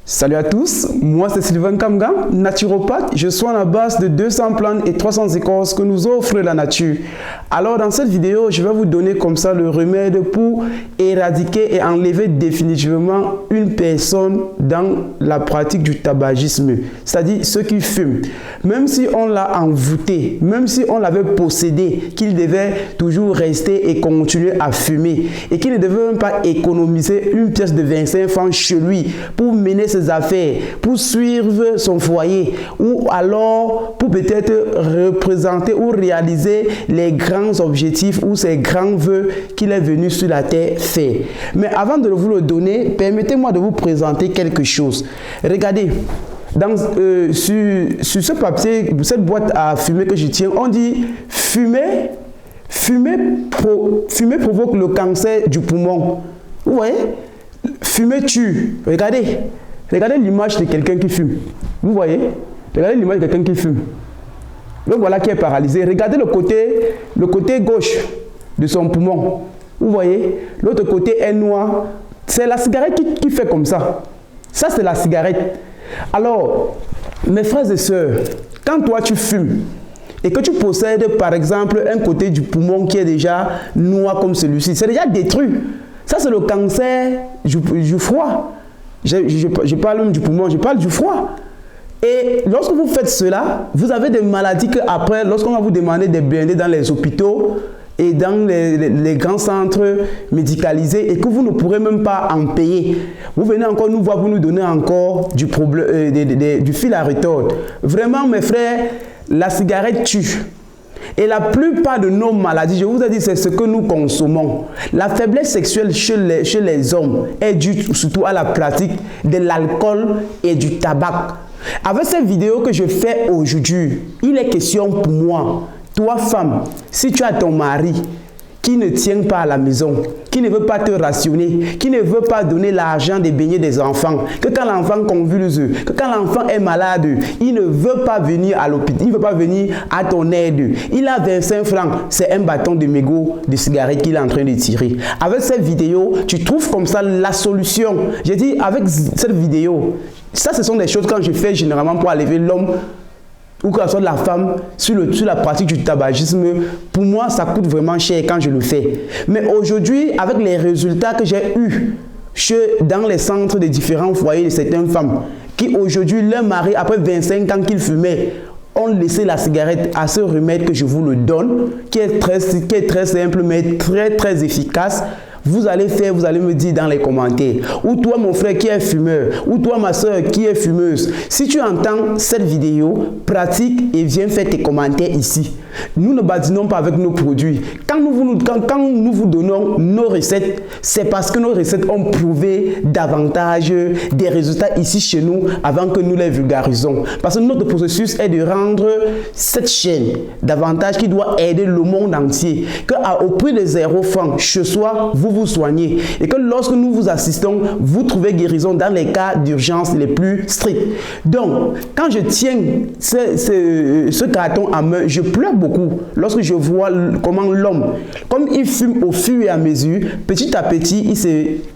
Salut à tous, moi c'est Sylvain Kamga, naturopathe. Je soigne à la base de 200 plantes et 300 écorces que nous offre la nature. Alors dans cette vidéo, je vais vous donner comme ça le remède pour éradiquer et enlever définitivement une personne dans la pratique du tabagisme, c'est-à-dire ceux qui fument. Même si on l'a envoûté, même si on l'avait possédé, qu'il devait toujours rester et continuer à fumer et qu'il ne devait même pas économiser une pièce de 25 francs chez lui pour mener ses affaires, pour suivre son foyer ou alors pour peut-être représenter ou réaliser les grands objectifs ou ces grands vœux qu'il est venu sur la terre faire. Mais avant de vous le donner, permettez-moi de vous présenter quelque chose. Regardez, sur ce papier, cette boîte à fumer que je tiens, on dit fumer provoque le cancer du poumon. Vous voyez? Fumer tue. Regardez l'image de quelqu'un qui fume. Vous voyez? Regardez l'image de quelqu'un qui fume. Donc voilà qui est paralysé. Regardez le côté gauche de son poumon. Vous voyez? L'autre côté est noir. C'est la cigarette qui fait comme ça. Ça, c'est la cigarette. Alors, mes frères et sœurs, quand toi tu fumes et que tu possèdes par exemple un côté du poumon qui est déjà noir comme celui-ci, c'est déjà détruit. Ça, c'est le cancer du froid. Je parle même du poumon, je parle du froid. Et lorsque vous faites cela, vous avez des maladies que après, lorsqu'on va vous demander de blinder dans les hôpitaux et dans les grands centres médicalisés et que vous ne pourrez même pas en payer, vous venez encore nous voir, vous nous donnez encore du fil à retordre. Vraiment, mes frères, la cigarette tue. Et la plupart de nos maladies, je vous ai dit, c'est ce que nous consommons. La faiblesse sexuelle chez les hommes est due surtout à la pratique de l'alcool et du tabac. Avec cette vidéo que je fais aujourd'hui, il est question pour moi, toi femme, si tu as ton mari qui ne tient pas à la maison, qui ne veut pas te rationner, qui ne veut pas donner l'argent des beignets des enfants, que quand l'enfant convulse, que quand l'enfant est malade, il ne veut pas venir à l'hôpital, il ne veut pas venir à ton aide. Il a 25 francs, c'est un bâton de mégot de cigarette qu'il est en train de tirer. Avec cette vidéo, tu trouves comme ça la solution. J'ai dit, avec cette vidéo, ça ce sont des choses quand je fais généralement pour enlever l'homme ou que ce soit la femme sur la pratique du tabagisme. Pour moi, ça coûte vraiment cher quand je le fais. Mais aujourd'hui, avec les résultats que j'ai eus dans les centres de différents foyers de certaines femmes, qui aujourd'hui, leur mari, après 25 ans qu'ils fumaient, ont laissé la cigarette à ce remède que je vous le donne, qui est très simple, mais très efficace. Vous allez me dire dans les commentaires, ou toi mon frère qui est fumeur, ou toi ma soeur qui est fumeuse, si tu entends cette vidéo, pratique et viens faire tes commentaires ici. Nous ne badinons pas avec nos produits. Quand nous vous donnons nos recettes, c'est parce que nos recettes ont prouvé davantage des résultats ici chez nous avant que nous les vulgarisons. Parce que notre processus est de rendre cette chaîne davantage qui doit aider le monde entier. Qu'au prix de 0 francs, chez soi, vous soignez. Et que lorsque nous vous assistons, vous trouvez guérison dans les cas d'urgence les plus stricts. Donc, quand je tiens ce carton à main, je pleure beaucoup lorsque je vois comment l'homme, comme il fume au fur et à mesure, petit à petit,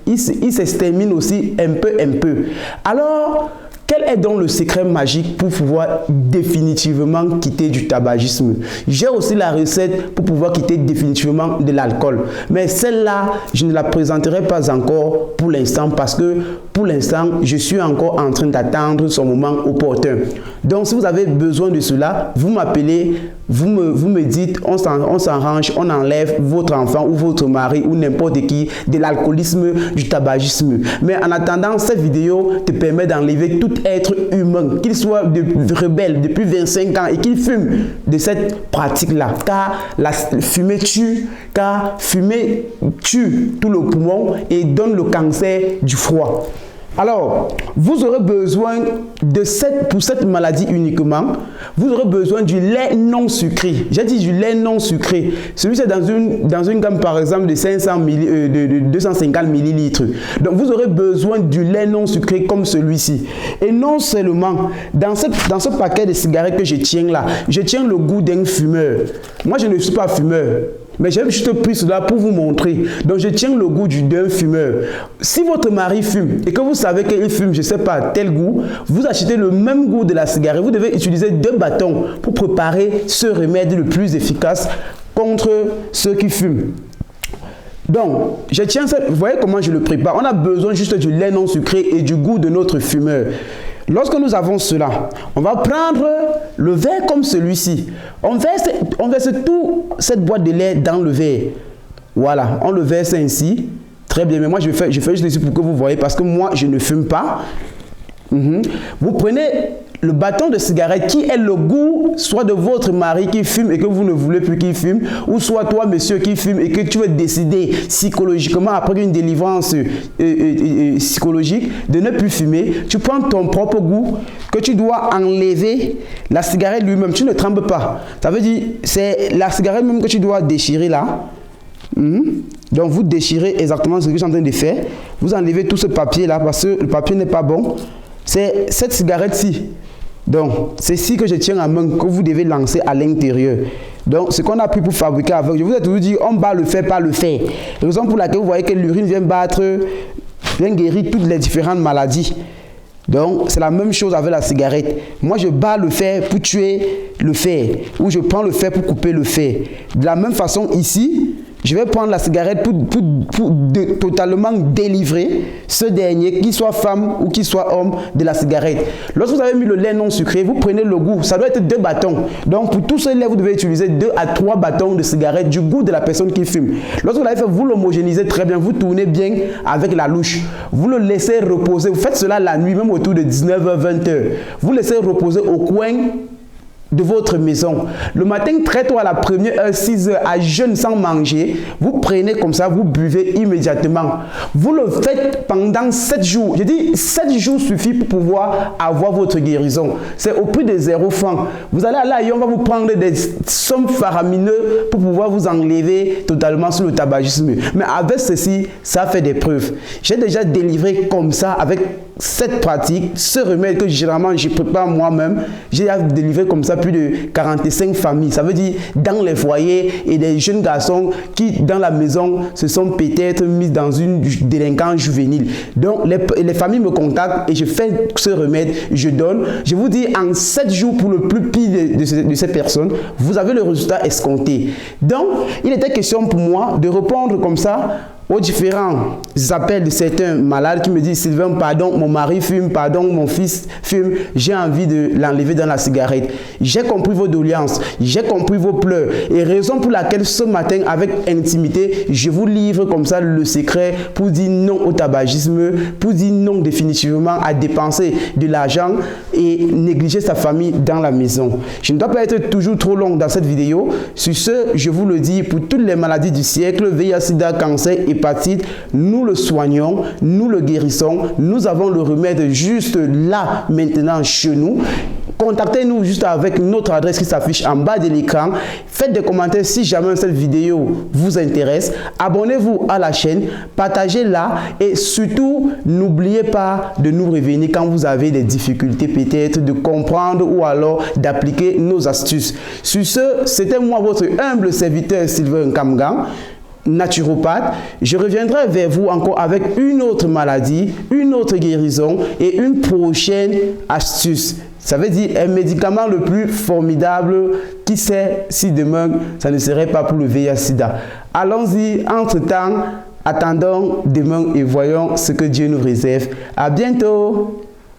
il s'extermine aussi un peu. Alors, quel est donc le secret magique pour pouvoir définitivement quitter du tabagisme? J'ai aussi la recette pour pouvoir quitter définitivement de l'alcool. Mais celle-là, je ne la présenterai pas encore pour l'instant parce que pour l'instant, je suis encore en train d'attendre son moment opportun. Donc, si vous avez besoin de cela, vous m'appelez, vous me dites, on s'arrange, on enlève votre enfant ou votre mari ou n'importe qui de l'alcoolisme, du tabagisme. Mais en attendant, cette vidéo te permet d'enlever tout être humain, qu'il soit rebelle depuis 25 ans et qu'il fume de cette pratique-là. Car la fumée tue, tout le poumon et donne le cancer du froid. Alors, vous aurez besoin pour cette maladie uniquement, vous aurez besoin du lait non sucré. J'ai dit du lait non sucré. Celui-ci est dans une gamme par exemple de 250 millilitres. Donc, vous aurez besoin du lait non sucré comme celui-ci. Et non seulement, dans ce paquet de cigarettes que je tiens là, je tiens le goût d'un fumeur. Moi, je ne suis pas fumeur. Mais j'ai juste pris cela pour vous montrer. Donc je tiens le goût d'un fumeur. Si votre mari fume et que vous savez qu'il fume, je ne sais pas, tel goût, vous achetez le même goût de la cigarette. Vous devez utiliser 2 bâtons pour préparer ce remède le plus efficace contre ceux qui fument. Donc, je tiens ça, vous voyez comment je le prépare. On a besoin juste du lait non sucré et du goût de notre fumeur. Lorsque nous avons cela, on va prendre le verre comme celui-ci. On verse toute cette boîte de lait dans le verre. Voilà, on le verse ainsi. Très bien, mais moi je fais juste ici pour que vous voyez, parce que moi je ne fume pas. Vous prenez le bâton de cigarette qui est le goût soit de votre mari qui fume et que vous ne voulez plus qu'il fume, ou soit toi monsieur qui fume et que tu veux décider psychologiquement après une délivrance psychologique de ne plus fumer. Tu prends ton propre goût que tu dois enlever la cigarette lui-même. Tu ne trembles pas. Ça veut dire c'est la cigarette même que tu dois déchirer là. Donc vous déchirez exactement ce que je suis en train de faire. Vous enlevez tout ce papier là parce que le papier n'est pas bon. C'est cette cigarette-ci. Donc, c'est ici que je tiens en main que vous devez lancer à l'intérieur. Donc, ce qu'on a pris pour fabriquer avec, je vous ai toujours dit, on bat le fer par le fer. Raison pour laquelle vous voyez que l'urine vient guérir toutes les différentes maladies. Donc, c'est la même chose avec la cigarette. Moi, je bats le fer pour tuer le fer, ou je prends le fer pour couper le fer. De la même façon, ici, je vais prendre la cigarette pour totalement délivrer ce dernier, qu'il soit femme ou qu'il soit homme, de la cigarette. Lorsque vous avez mis le lait non sucré, vous prenez le goût. Ça doit être 2 bâtons. Donc, pour tout ce lait, vous devez utiliser 2 à 3 bâtons de cigarette du goût de la personne qui fume. Lorsque vous l'avez fait, vous l'homogénéisez très bien. Vous tournez bien avec la louche. Vous le laissez reposer. Vous faites cela la nuit, même autour de 19h, 20h. Vous laissez reposer au coin de votre maison. Le matin, très tôt à la première heure, 6 heures, à jeûne sans manger, vous prenez comme ça, vous buvez immédiatement. Vous le faites pendant 7 jours. Je dis 7 jours suffit pour pouvoir avoir votre guérison. C'est au prix de 0 francs. Vous allez là et on va vous prendre des sommes faramineuses pour pouvoir vous enlever totalement sur le tabagisme. Mais avec ceci, ça fait des preuves. J'ai déjà délivré comme ça avec cette pratique, ce remède que généralement je prépare moi-même. J'ai délivré comme ça plus de 45 familles. Ça veut dire dans les foyers et des jeunes garçons qui dans la maison se sont peut-être mis dans une délinquance juvénile. Donc les familles me contactent et je fais ce remède, je donne. Je vous dis en 7 jours pour le plus pire de ces personnes, vous avez le résultat escompté. Donc il était question pour moi de répondre comme ça aux différents appels de certains malades qui me disent « Sylvain, pardon, mon mari fume, pardon, mon fils fume, j'ai envie de l'enlever dans la cigarette. » J'ai compris vos doléances, j'ai compris vos pleurs et raison pour laquelle ce matin, avec intimité, je vous livre comme ça le secret pour dire non au tabagisme, pour dire non définitivement à dépenser de l'argent et négliger sa famille dans la maison. Je ne dois pas être toujours trop long dans cette vidéo. Sur ce, je vous le dis, pour toutes les maladies du siècle, VIH, sida, cancer, hépatite, nous le soignons, nous le guérissons, nous avons le remède juste là, maintenant, chez nous. Contactez-nous juste avec notre adresse qui s'affiche en bas de l'écran. Faites des commentaires si jamais cette vidéo vous intéresse. Abonnez-vous à la chaîne, partagez-la et surtout, n'oubliez pas de nous revenir quand vous avez des difficultés peut-être de comprendre ou alors d'appliquer nos astuces. Sur ce, c'était moi, votre humble serviteur Sylvain Kamgang, naturopathe. Je reviendrai vers vous encore avec une autre maladie, une autre guérison et une prochaine astuce. Ça veut dire un médicament le plus formidable. Qui sait si demain, ça ne serait pas pour le VIH-Sida. Allons-y, entre-temps, attendons demain et voyons ce que Dieu nous réserve. À bientôt!